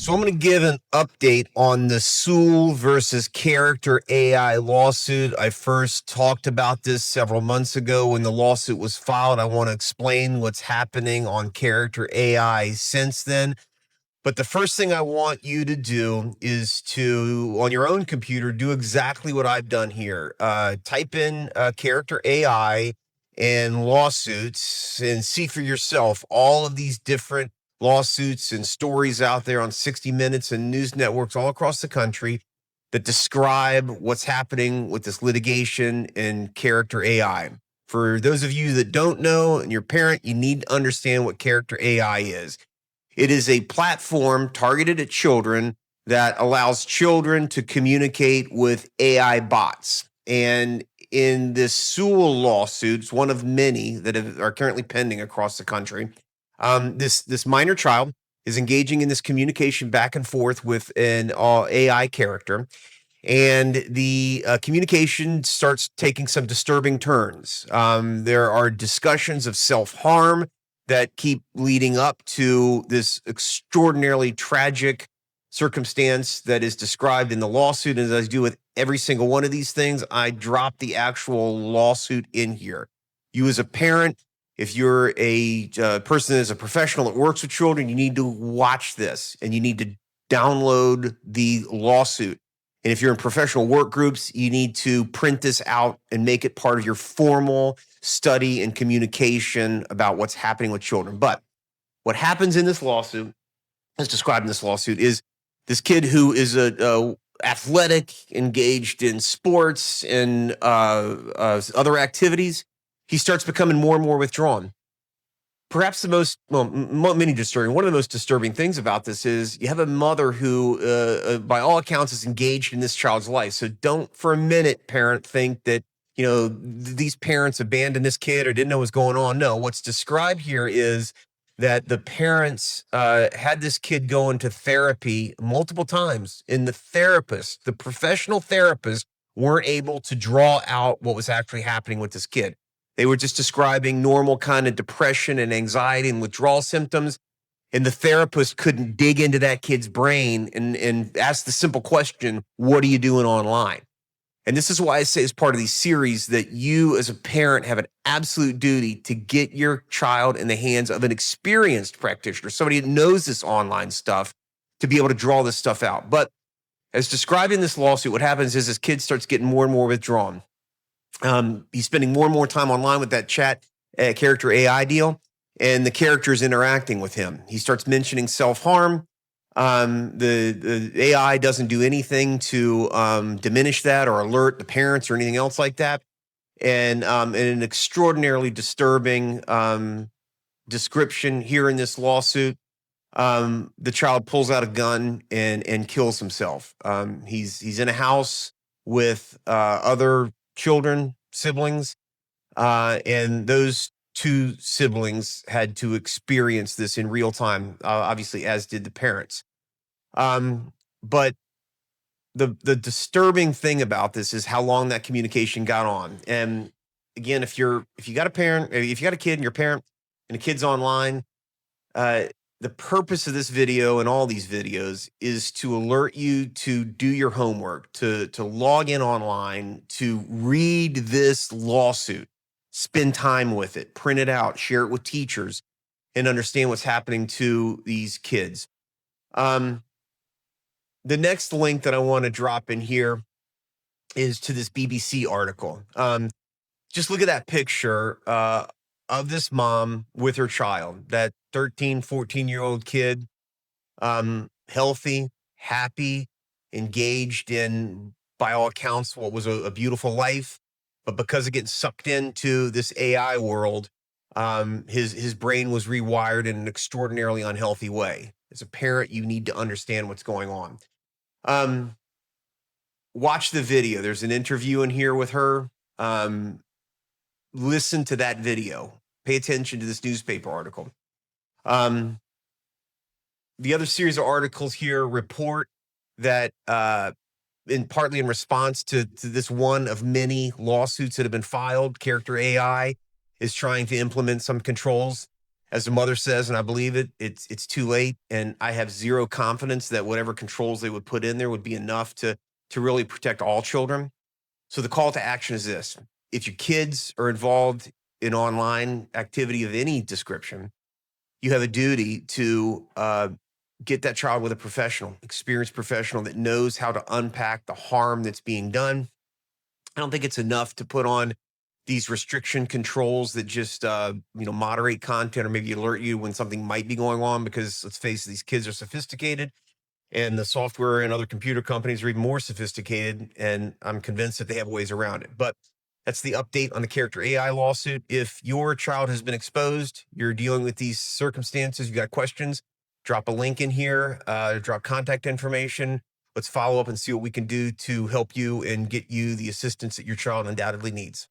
So I'm going to give an update on the Sewell versus Character AI lawsuit. I first talked about this several months ago when the lawsuit was filed. I want to explain what's happening on Character AI since then. But the first thing I want you to do is to, on your own computer, do exactly what I've done here. Type in Character AI and lawsuits and see for yourself all of these different lawsuits and stories out there on 60 Minutes and news networks all across the country that describe what's happening with this litigation and Character AI. For those of you that don't know and you're a parent, you need to understand what Character AI is. It is a platform targeted at children that allows children to communicate with AI bots. And in this Sewell lawsuit, it's one of many that are currently pending across the country. This minor child is engaging in this communication back and forth with an AI character. And the communication starts taking some disturbing turns. There are discussions of self-harm that keep leading up to this extraordinarily tragic circumstance that is described in the lawsuit. And as I do with every single one of these things, I drop the actual lawsuit in here. You as a parent, if you're a person that is a professional that works with children, you need to watch this and you need to download the lawsuit. And if you're in professional work groups, you need to print this out and make it part of your formal study and communication about what's happening with children. But what happens in this lawsuit, as described in this lawsuit, is this kid who is a athletic, engaged in sports and other activities, he starts becoming more and more withdrawn. Perhaps the most, many disturbing, one of the most disturbing things about this is you have a mother who, by all accounts, is engaged in this child's life. So don't for a minute, parent, think that, these parents abandoned this kid or didn't know what was going on. No, what's described here is that the parents had this kid go into therapy multiple times, and the professional therapist, weren't able to draw out what was actually happening with this kid. They were just describing normal kind of depression and anxiety and withdrawal symptoms. And the therapist couldn't dig into that kid's brain and ask the simple question, what are you doing online? And this is why I say as part of these series that you as a parent have an absolute duty to get your child in the hands of an experienced practitioner, somebody that knows this online stuff, to be able to draw this stuff out. But as described in this lawsuit, what happens is this kid starts getting more and more withdrawn. He's spending more and more time online with that chat character AI deal, and the character is interacting with him. He starts mentioning self-harm. The AI doesn't do anything to diminish that or alert the parents or anything else like that. And in an extraordinarily disturbing description here in this lawsuit, the child pulls out a gun and kills himself. He's in a house with other children, siblings, and those two siblings had to experience this in real time, obviously, as did the parents. But the disturbing thing about this is how long that communication got on. And again, if you got a kid and you're a parent and the kid's online, the purpose of this video and all these videos is to alert you to do your homework, to log in online, to read this lawsuit, spend time with it, print it out, share it with teachers, and understand what's happening to these kids. The next link that I want to drop in here is to this BBC article. Just look at that picture of this mom with her child, that 13, 14-year-old kid, healthy, happy, engaged in, by all accounts, what was a beautiful life. But because of getting sucked into this AI world, his brain was rewired in an extraordinarily unhealthy way. As a parent, you need to understand what's going on. Watch the video. There's an interview in here with her. Listen to that video. Pay attention to this newspaper article. The other series of articles here report that partly in response to this one of many lawsuits that have been filed, Character AI is trying to implement some controls. As the mother says, and I believe it, it's too late. And I have zero confidence that whatever controls they would put in there would be enough to really protect all children. So the call to action is this: if your kids are involved in online activity of any description, you have a duty to get that child with a professional, experienced professional that knows how to unpack the harm that's being done. I don't think it's enough to put on these restriction controls that just moderate content or maybe alert you when something might be going on, because let's face it, these kids are sophisticated, and the software and other computer companies are even more sophisticated, and I'm convinced that they have ways around it. But that's the update on the character AI lawsuit. If your child has been exposed, you're dealing with these circumstances, you got questions, drop a link in here, drop contact information. Let's follow up and see what we can do to help you and get you the assistance that your child undoubtedly needs.